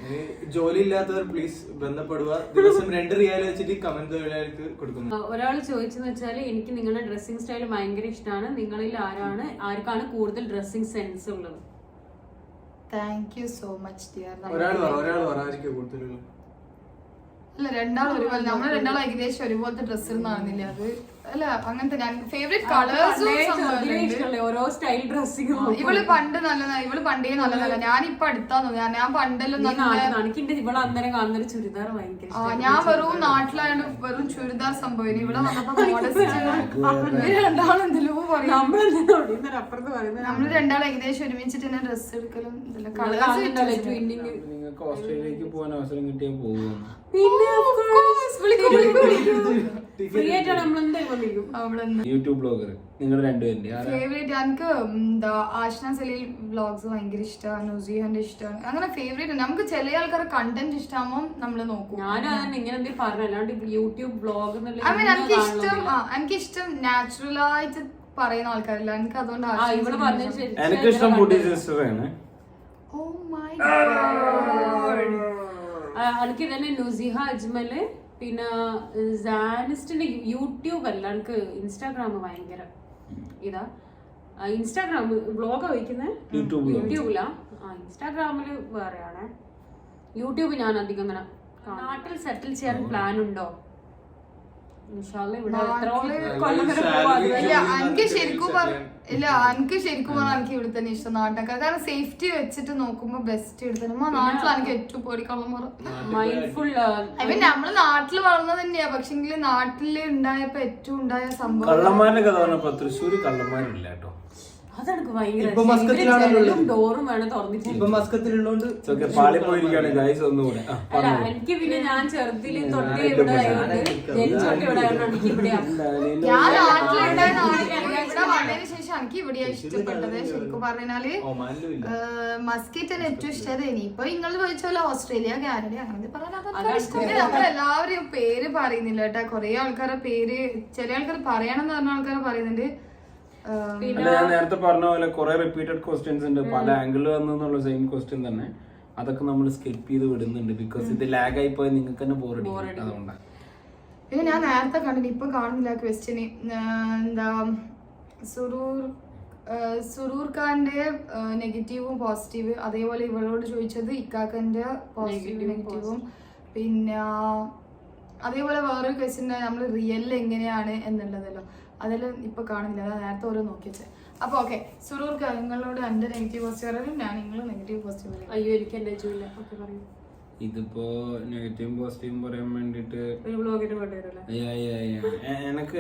ജോലി ഇല്ലാത്തവർ പ്ലീസ് ബന്ധപ്പെടുക. ദിവസം 2 റിയാൽ വെച്ചിട്ട് കമന്റ് തൊഴിലാളികൾക്ക് കൊടുക്കുന്നു. ഒരാൾ ചോദിച്ചെന്ന് വെച്ചാല് എനിക്ക് നിങ്ങളുടെ ഡ്രസ്സിംഗ് സ്റ്റൈൽ ഭയങ്കര ഇഷ്ടമാണ്. നിങ്ങളിൽ ആർക്കാണ് കൂടുതൽ ഡ്രസ്സിംഗ് സെൻസ് ഉള്ളത്? Thank you so much dear. അല്ല രണ്ടാളും ഒരുപോലെ, നമ്മള് രണ്ടാളും ഏകദേശം ഒരുപോലത്തെ ഡ്രസ് ഇടുന്നില്ല. അത് അല്ല അങ്ങനത്തെ ഞാൻ ഫേവറേറ്റ് കളേഴ്സും ഓരോ സ്റ്റൈൽ ഡ്രസ്സിംഗ്. ഇവള് പണ്ട് നല്ലതാ, ഇവള് പണ്ടേ നല്ലതല്ല. ഞാനിപ്പൊ അടുത്താന്ന് ഞാൻ പണ്ടെല്ലാം ഇവിടെ അന്നേരം കാണുന്ന ചുരിദാർ ഭയങ്കര. ഞാൻ വെറും നാട്ടിലായോണ്ട് വെറും ചുരിദാർ സംഭവം. ഇവിടെ വന്നപ്പോ രണ്ടാളും എന്തെല്ലോ പറയും. നമ്മള് രണ്ടാളും ഏകദേശം ഒരുമിച്ചിട്ട് തന്നെ ഡ്രസ് എടുക്കലും കളേഴ്സ്. നിങ്ങൾക്ക് ഓസ്ട്രേലിയക്ക് പോകാൻ അവസരം കിട്ടിയാൽ പോകും. യൂട്യൂബ് ബ്ലോഗർ നിങ്ങൾ രണ്ടുപേരുടെ ഫേവറേറ്റ്? എനിക്ക് എന്താ ആഷ്ന സലീൽ വ്ലോഗ്സ് ഭയങ്കര ഇഷ്ടമാണ്. നുസിഹാന്റെ ഇഷ്ടമാണ്. അങ്ങനെ ഫേവറേറ്റ്. നമുക്ക് ചില ആൾക്കാരെ കണ്ടന്റ് ഇഷ്ടമാകുമ്പോൾ നമ്മള് നോക്കും. എനിക്കിഷ്ടം നാച്ചുറൽ ആയിട്ട് പറയുന്ന ആൾക്കാരില്ല. എനിക്ക് അതുകൊണ്ട് എനിക്കിഷ്ടം ബൂട്ടി സിസ്റ്ററാണ്. Oh my god. എനിക്ക് തന്നെ നുസിഹ അജ്മല്, പിന്നെ സാനിസ്റ്റിന്റെ യൂട്യൂബ് അല്ല, എനിക്ക് ഇൻസ്റ്റാഗ്രാം ഭയങ്കര ഇതാ. ഇൻസ്റ്റാഗ്രാം വ്ലോഗാ വയ്ക്കുന്നത് യൂട്യൂബിലാ. ഇൻസ്റ്റാഗ്രാമില് വേറെയാണ്. യൂട്യൂബ് ഞാൻ അധികം അങ്ങനെ. നാട്ടിൽ സെറ്റിൽ ചെയ്യാൻ പ്ലാൻ ഉണ്ടോ? എനിക്ക് ശരിക്കും പറഞ്ഞാൽ എനിക്ക് ഇവിടെ തന്നെ ഇഷ്ടം നാട്ടിനൊക്കെ. കാരണം സേഫ്റ്റി വെച്ചിട്ട് നോക്കുമ്പോ ബെസ്റ്റ് ഇവിടെ തന്നെ. നാട്ടിലാണ് എനിക്ക് ഏറ്റവും പേടിക്കള്ളമാർ. നമ്മള് നാട്ടില് വളർന്നത് തന്നെയാ. പക്ഷെങ്കില് നാട്ടില് ഉണ്ടായപ്പോ ഏറ്റവും ഉണ്ടായ സംഭവം കള്ളന്മാരുടെ കഥ പറഞ്ഞപ്പോ തൃശ്ശൂര് കള്ളന്മാരില്ല കേട്ടോ. അതെനിക്ക് ഭയങ്കര ഡോറും വേണം തുറന്നിട്ട്. എനിക്ക് പിന്നെ ഞാൻ ചെറുതില് തൊട്ടേ ഇവിടെ ജനിച്ചോട്ട് ഇവിടെ എനിക്ക് ഇവിടെ വന്നതിന് ശേഷം എനിക്ക് ഇവിടെ ഇഷ്ടപ്പെട്ടത് ശരിക്കും പറഞ്ഞാല് മസ്കറ്റിന് ഏറ്റവും ഇഷ്ടമായത് ഇനിയിപ്പൊ നിങ്ങൾ ചോദിച്ചാലോ ഓസ്ട്രേലിയ കാനഡ അങ്ങനെ പറഞ്ഞാൽ നമ്മൾ എല്ലാവരും പേര് പറയുന്നില്ല കേട്ടാ. കൊറേ ആൾക്കാരെ പേര് ചില ആൾക്കാർ പറയണം എന്ന് പറഞ്ഞ ആൾക്കാരെ പറയുന്നുണ്ട്. ഞാൻ നേരത്തെ പറഞ്ഞ പോലെ കുറെ റിപ്പീറ്റഡ് ക്വസ്റ്റ്യൻസ് ഉണ്ട്, പല ആംഗിളിൽ വന്നുള്ള സെയിം ക്വസ്റ്റ്യൻ തന്നെ. അതൊക്കെ നമ്മൾ സ്കിപ്പ് ചെയ്ത് വിടുന്നുണ്ട് ബിക്കോസ് ഇത് ലാഗ് ആയി പോയി നിങ്ങൾക്ക് തന്നെ ബോറടി. അതുകൊണ്ടാണ് പിന്നെ ഞാൻ നേരത്തെ കണ്ടിട്ട് ഇപ്പൊ കാണുന്നില്ല ക്വസ്റ്റ്യന്. എന്താ സുറൂർ ഖാന്റെ നെഗറ്റീവും പോസിറ്റീവ്, അതേപോലെ ഇവളോട് ചോദിച്ചത് ഇക്കാക്കന്റെ പോസിറ്റീവ് നെഗറ്റീവും. പിന്നെ അതേപോലെ വേറൊരു ക്വസ്റ്റ്യൻ നമ്മൾ റിയലിൽ എങ്ങനെയാണ് എന്നുള്ളതല്ലോ, അതെല്ലാം ഇപ്പൊ കാണുന്നില്ല. അതാ നേരത്തെ ഓരോ നോക്കി വെച്ചത്. അപ്പൊ ഓക്കെ, സുറൂർ ഖാൻ നിങ്ങളോട് എന്റെ നെഗറ്റീവ് പോസിറ്റീവ് പറയും, ഞാൻ നിങ്ങൾ നെഗറ്റീവ് പോസിറ്റീവ്. അയ്യോ എനിക്ക് എന്റെ ജൂല ഓക്കെ പറയൂ. ഇതിപ്പോ നെഗറ്റീവും പോസിറ്റീവും പറയാൻ വേണ്ടിട്ട്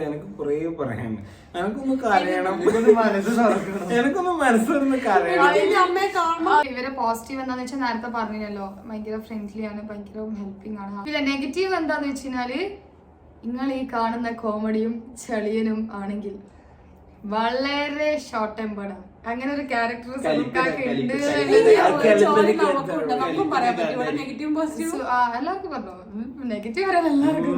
എനിക്ക് കുറേ പറയാൻ, എനിക്കൊന്ന് കരയണം, എനിക്കൊന്ന് മനസ്സിലൊന്ന് കരയണം. ഇവരെ പോസിറ്റീവ് എന്താന്ന് വെച്ചാൽ നേരത്തെ പറഞ്ഞല്ലോ, ഭയങ്കര ഫ്രണ്ട്ലി ആണ്, ഭയങ്കര ഹെൽപ്പിംഗ് ആണ്. പിന്നെ നെഗറ്റീവ് എന്താന്ന് വെച്ച് കഴിഞ്ഞാല് നിങ്ങൾ ഈ കാണുന്ന കോമഡിയും ചെളിയനും ആണെങ്കിൽ വളരെ ഷോർട്ട് ടെമ്പേർഡ് ആണ്. അങ്ങനെ ഒരു ക്യാരക്ടർ ഉണ്ട്. എല്ലാവർക്കും പറഞ്ഞോ, നെഗറ്റീവ് പറയാൻ എല്ലാവർക്കും.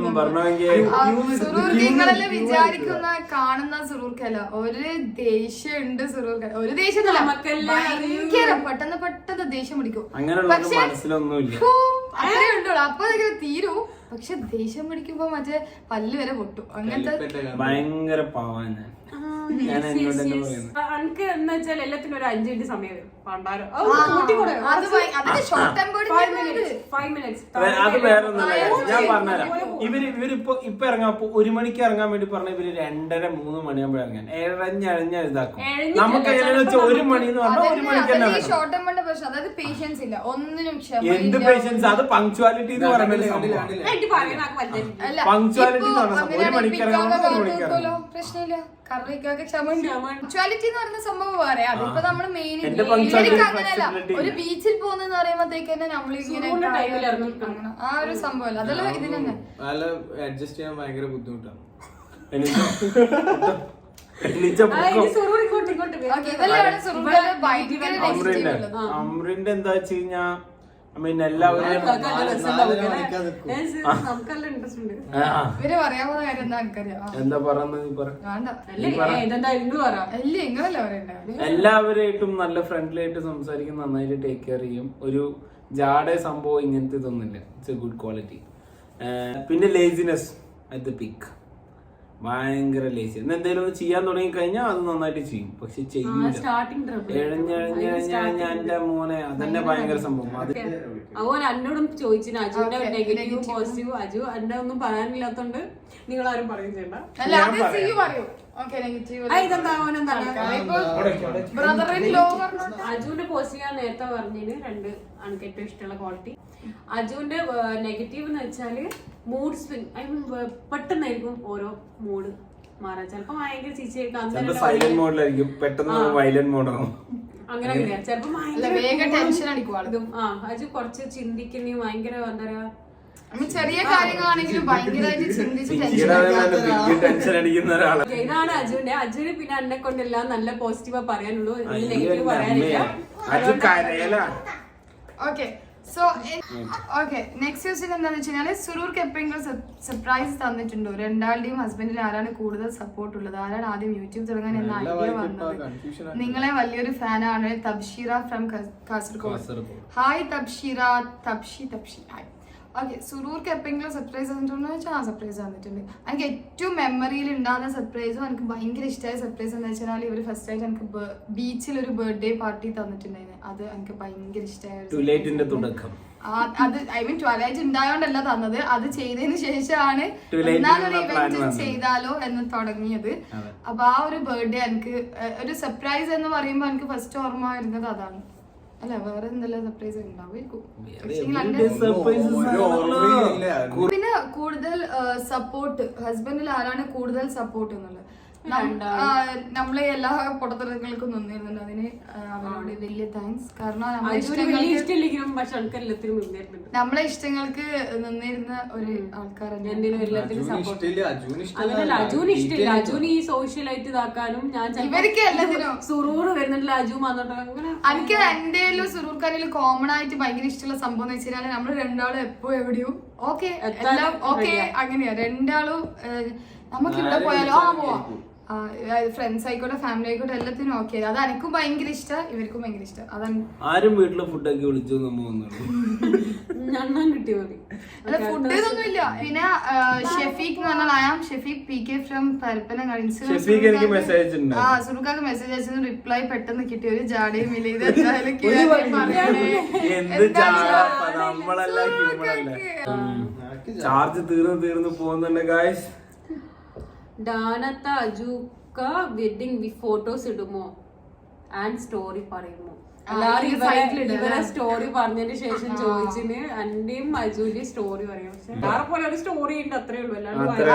സുറൂർക്കെല്ലാം വിചാരിക്കുന്ന കാണുന്ന സുറൂർക്കല്ല, ഒരു ദേഷ്യം ഉണ്ട് സുറൂർക്ക. ഒരു ദേഷ്യം ഭയങ്കര പെട്ടെന്ന് ദേഷ്യം പിടിക്കും. പക്ഷെ അത്രേ ഉണ്ടോ, അപ്പൊ തീരൂ. പക്ഷെ ദേഷ്യം പിടിക്കുമ്പോ മറ്റേ പല്ല് വരെ പൊട്ടും. അങ്ങനത്തെ ഭയങ്കര പാവാണ്. എനിക്ക് എന്ന് വെച്ചാൽ എല്ലാത്തിനും ഒരു 5 മിനിറ്റ് സമയം വരും. അത് വേറെ ഒന്നല്ല, ഞാൻ പറഞ്ഞുതരാം. ഇവരിപ്പോ ഇറങ്ങാൻ 1 മണിക്ക് ഇറങ്ങാൻ വേണ്ടി പറഞ്ഞ ഇവര് 2:30-3 മണിയാകുമ്പോ ഇറങ്ങാൻ എഴഞ്ഞ ഇതാക്കും. നമുക്ക് എങ്ങനെയാണെന്ന് വെച്ചാൽ 1 മണി എന്ന് പറഞ്ഞാൽ 1 മണിക്ക് തന്നെ എന്ത് പേഷ്യൻസ്, അത് പങ്ക്ച്വാലിറ്റി എന്ന് പറയുന്നത്. പങ്ക്ച്വാലിറ്റി എന്ന് പറഞ്ഞ 1 മണിക്ക് ഇറങ്ങാൻ 1 മണിക്ക് ഇറങ്ങാം. പ്രശ്നമില്ല. പങ്ക്ച്വാലിറ്റി എന്ന് പറയുന്ന സംഭവം വേറെ. അതിപ്പോ നമ്മള് മെയിൻ അങ്ങനെയല്ല, ഒരു ബീച്ചിൽ പോകുന്ന പറയുമ്പോഴത്തേക്ക് തന്നെ നമ്മളിങ്ങനെ ആ ഒരു സംഭവം അതെല്ലാം ഇതിന് തന്നെ അഡ്ജസ്റ്റ് ചെയ്യാൻ ഭയങ്കര ബുദ്ധിമുട്ടാണ്. അമ്രിന്റെ എന്താ വെച്ച് കഴിഞ്ഞാ എല്ലാവരും ഇവര് പറയാൻ പോകുന്ന കാര്യം എന്താ എനിക്കറിയാം. എന്താ പറയുന്നത് എല്ലാവരായിട്ടും നല്ല ഫ്രണ്ട്ലി ആയിട്ട് സംസാരിക്കും, നന്നായിട്ട് ടേക്ക് കെയർ ചെയ്യും. ഒരു ജാടെ സംഭവം ഇങ്ങനത്തെ ഇതൊന്നുമില്ല. It's A good quality. പിന്നെ ലേസിനെസ് അറ്റ് ദ പീക്ക്, ഭയങ്കര ലേസി. എന്തെങ്കിലും ഒന്ന് ചെയ്യാൻ തുടങ്ങി കഴിഞ്ഞാൽ അത് നന്നായിട്ട് ചെയ്യും, പക്ഷെ ചെയ്യൂല. എന്റെ മോനെ അതന്നെ ഭയങ്കര സംഭവം. അത് അതുപോലെ എന്നോടും ചോദിച്ചു അജുവിന്റെ നെഗറ്റീവ് പോസിറ്റീവ്. അജു എന്റെ ഒന്നും പറയാനില്ലാത്തോണ്ട് നിങ്ങൾ ആരും പറയും ചെയ്യണ്ട. അജുവിന്റെ പോസിറ്റീവ് ഞാൻ നേരത്തെ പറഞ്ഞതിന് 2 എനിക്ക് ഏറ്റവും ഇഷ്ടമുള്ള ക്വാളിറ്റി. അജുവിന്റെ നെഗറ്റീവ് എന്ന് വെച്ചാല് മൂഡ് സ്വിങ്. പെട്ടെന്നായിരിക്കും ഓരോ മൂഡ് മാറാൻ. ചിലപ്പോ ഭയങ്കര ചീച്ചയായിരിക്കും, സൈലന്റ് മോഡിലായിരിക്കും, പെട്ടെന്ന് വയലന്റ് മോഡാകും. അങ്ങനെ ചിലപ്പോ അജു കുറച്ച് ചിന്തിക്കുന്ന ഭയങ്കര എന്താ പറയാ, ചെറിയ കാര്യങ്ങളാണെങ്കിലും ഭയങ്കരമായിട്ട് ചിന്തിച്ച് ഇതാണ് അജുവിന്റെ. അജുവിന് പിന്നെ എന്നെ കൊണ്ടെല്ലാം നല്ല പോസിറ്റീവാ പറയാനുള്ളൂ, നെഗറ്റീവ് പറയാനില്ല. Okay, so okay, next question എന്താണെന്ന് വെച്ച് കഴിഞ്ഞാൽ സുറൂർക്ക് എപ്പോഴെങ്കിലും സർപ്രൈസ് തന്നിട്ടുണ്ടോ? രണ്ടാളുടെയും ഹസ്ബൻഡിൽ ആരാണ് കൂടുതൽ സപ്പോർട്ട് ഉള്ളത്? ആരാണ് ആദ്യം യൂട്യൂബ് തുടങ്ങാൻ എന്ന ഐഡിയ വന്നത്? നിങ്ങളെ വലിയൊരു ഫാനാണ് Tabsheera from Kasaragod. Hi Tabsheera, Tabshi hi. Okay, സുറൂർക്ക് എപ്പോഴെങ്കിലും സർപ്രൈസ് തന്നിട്ടുണ്ടോ എന്ന് വെച്ചാൽ ആ സർപ്രൈസ് തന്നിട്ടുണ്ട്. എനിക്ക് ഏറ്റവും മെമ്മറിയിൽ ഉണ്ടാകുന്ന സർപ്രൈസും എനിക്ക് ഭയങ്കര ഇഷ്ടമായ സർപ്രൈസ് എന്താ വെച്ചാൽ ഇവര് ഫസ്റ്റ് ആയിട്ട് എനിക്ക് ബീച്ചിൽ ഒരു ബർത്ത്ഡേ പാർട്ടി തന്നിട്ടുണ്ടായിരുന്നു. അത് എനിക്ക് ഭയങ്കര ഇഷ്ടമായ അത് ഐ മീൻ ട്വലൈറ്റ് ഉണ്ടായോണ്ടല്ല തന്നത്, അത് ചെയ്തതിന് ശേഷമാണ് എന്നാലൊരു ഇവന്റ് ചെയ്താലോ എന്ന് തുടങ്ങിയത്. അപ്പൊ ആ ഒരു ബർത്ത്ഡേ എനിക്ക് ഒരു സർപ്രൈസ് എന്ന് പറയുമ്പോൾ എനിക്ക് ഫസ്റ്റ് ഓർമ്മ വരുന്നത് അതാണ്. അല്ല, വേറെ എന്തെല്ലാം സർപ്രൈസ് ഉണ്ടാവുമായിരിക്കും. പിന്നെ കൂടുതൽ സപ്പോർട്ട് ഹസ്ബൻഡിൽ ആരാണ് കൂടുതൽ സപ്പോർട്ട് എന്നുള്ളത്? നമ്മളെ എല്ലാ പൊട്ടത്തരങ്ങൾക്കും നിന്നിരുന്നുണ്ട്. അതിന് അവരോട് വലിയ താങ്ക്സ്. കാരണം നമ്മളെ ഇഷ്ടങ്ങൾക്ക് നിന്നിരുന്ന ഒരു ആൾക്കാരാണ്. അജുന് ഈ സോഷ്യലായിട്ട് ഇതാക്കാനും ഞാൻ ഇവർക്ക് എല്ലാത്തിനും സുറൂർ വരുന്നില്ല അജു വന്നോട്ടോ. എനിക്ക് എന്റെ സുറൂർക്കാരിൽ കോമൺ ആയിട്ട് ഭയങ്കര ഇഷ്ടമുള്ള സംഭവം എന്ന് വെച്ചാൽ നമ്മൾ രണ്ടാളും എപ്പോ എവിടെയോ ഓക്കെ എല്ലാം ഓക്കെ അങ്ങനെയാ. രണ്ടാളും നമുക്ക് ഇവിടെ പോയാലോ പോവാം. ഫ്രണ്ട്സ് ആയിക്കോട്ടെ ഫാമിലി ആയിക്കോട്ടെ എല്ലാത്തിനും ഓക്കെ. അത് എനിക്കും ഭയങ്കര ഇഷ്ടം, ഇവർക്കും ഭയങ്കര ഇഷ്ടം. അതാണ് ആരും വീട്ടിലെ ഫുഡൊക്കെ വിളിച്ചു ഞണ്ണാൻ കിട്ടിയ മതി. അല്ല ഫുഡ് ഇതൊന്നുമില്ല. പിന്നെ ഷെഫീഖ് എന്ന് പറഞ്ഞാൽ I am Shafeeq PK from Parappanangadi. എനിക്ക് മെസ്സേജ് സുറുക്കാക്ക് മെസ്സേജ് അയച്ചത് റിപ്ലൈ പെട്ടെന്ന് കിട്ടിയ ഒരു ജാടയും ഇല്ല. ഇത് ചാർജ് തീർന്ന് പോകുന്നുണ്ട് ഗായ്സ്. ഡാനത്ത അജുക്ക വെഡിങ് ഫോട്ടോസ് ഇടുമോ ആൻഡ് സ്റ്റോറി പറയുമോ? ഇവരെ സ്റ്റോറി പറഞ്ഞതിന് ശേഷം ചോദിച്ചിന് എന്റെയും അജുവിന്റെയും സ്റ്റോറി പറയും. പക്ഷെ വേറെ പോലെ ഒരു സ്റ്റോറി ഉണ്ട്, അത്രേ ഉള്ളൂ.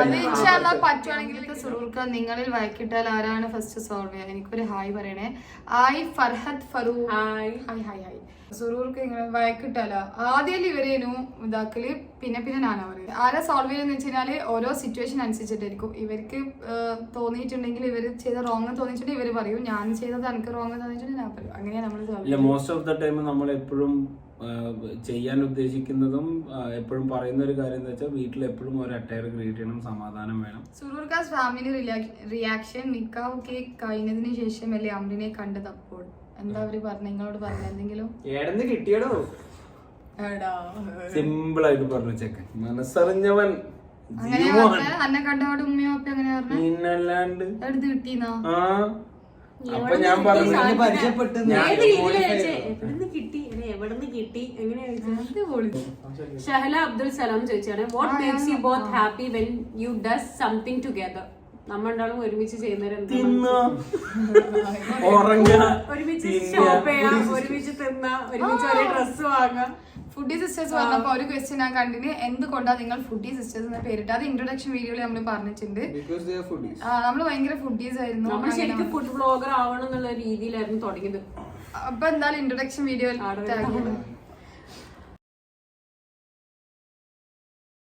അത് പറ്റുവാണെങ്കിൽ സുറൂർക്ക നിങ്ങളിൽ വഴക്കിട്ടാൽ ആരാണ് ഫസ്റ്റ് സോൾവ് ചെയ്യുക? എനിക്കൊരു ഹായ് പറയണേ. Hi Farhad Farooq. Hi hi hi hi. സുറൂർക്ക് ഇങ്ങനെ വഴക്കിട്ടാലോ ആദ്യം ഇവരേനു ഇതാക്കല്, പിന്നെ ഞാനാ പറയുക. ആരാ സോൾവ് ചെയ്യുന്ന വെച്ച് കഴിഞ്ഞാല് ഓരോ സിറ്റുവേഷൻ അനുസരിച്ചിട്ടായിരിക്കും. ഇവർക്ക് തോന്നിയിട്ടുണ്ടെങ്കിൽ ഇവര് ചെയ്ത റോങ് തോന്നിയിട്ടുണ്ടെങ്കിൽ ഇവര് പറയും, ഞാൻ ചെയ്തത് എനിക്ക് റോങ് തോന്നിയിട്ടുണ്ടെങ്കിൽ ഞാൻ പറയും. അങ്ങനെയാ നമ്മൾ മോസ്റ്റ് ഓഫ് ദ ടൈം നമ്മൾ എപ്പോഴും ചെയ്യാൻ ഉദ്ദേശിക്കുന്നതും എപ്പോഴും പറയുന്ന ഒരു കാര്യം എന്താ വെച്ചാൽ വീട്ടിൽ എപ്പോഴും ഒരു അറ്റയർ ക്രിയേറ്റ് ചെയ്യണം, സമാധാനം വേണം. സുറൂർക്കാസ് ഫാമിലി റിയാക്ഷൻ നിക്കാഹ് കേക്ക് കഴിഞ്ഞതിന് ശേഷം അല്ലേ അമ്രിനെ കണ്ടത്? അപ്പോൾ എന്താ അവര് പറഞ്ഞ നിങ്ങളോട് പറഞ്ഞ എന്തെങ്കിലും? കിട്ടിയടോ സിമ്പിൾ ആയിട്ട് പറഞ്ഞു ചെക്കൻ മനസ്സറിഞ്ഞവൻ. അന്നെ കണ്ടോട് ഉമ്മയോ അപ്പ എങ്ങനെ പറഞ്ഞു? പിന്നല്ലാണ്ട് എടുത്ത് കിട്ടീന്നാ? അപ്പൊ ഞാൻ പറഞ്ഞു പരിചയപ്പെട്ടു. ഷഹല അബ്ദുൽ സലാം ചോദിച്ചാണ്, what makes you both happy when you does something together? നമ്മൾ രണ്ടാളും ഒരുമിച്ച് ചെയ്യുന്നവരെന്താ? ഒരുമിച്ച് ഷോപ്പ് ചെയ്യാം, ഒരുമിച്ച് തിന്നാ, ഒരുമിച്ച് ഒരേ ഡ്രസ് വാങ്ങാം. ഫുഡി സിസ്റ്റേഴ്സ് പറഞ്ഞപ്പോ ഒരു ക്വസ്റ്റ്യൻ ഞാൻ കണ്ടിന്, എന്തുകൊണ്ടാണ് നിങ്ങൾ ഫുഡി സിസ്റ്റേഴ്സ് എന്ന പേരിട്ട്? അത് ഇൻട്രൊഡക്ഷൻ വീഡിയോയിൽ നമ്മൾ പറഞ്ഞിട്ടുണ്ട്. നമ്മള് ഭയങ്കര ഫുഡീസ് ആയിരുന്നു. നമ്മൾ ശരിക്കും ഫുഡ് ബ്ലോഗർ ആവണം എന്നുള്ള രീതിയിലായിരുന്നു തുടങ്ങിയത്. അപ്പൊ എന്തായാലും ഇൻട്രൊഡക്ഷൻ വീഡിയോയിൽ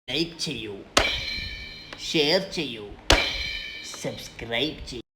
ലൈക്ക് ചെയ്യൂ, ഷെയർ ചെയ്യൂ, സബ്സ്ക്രൈബ് ചെയ്യൂ.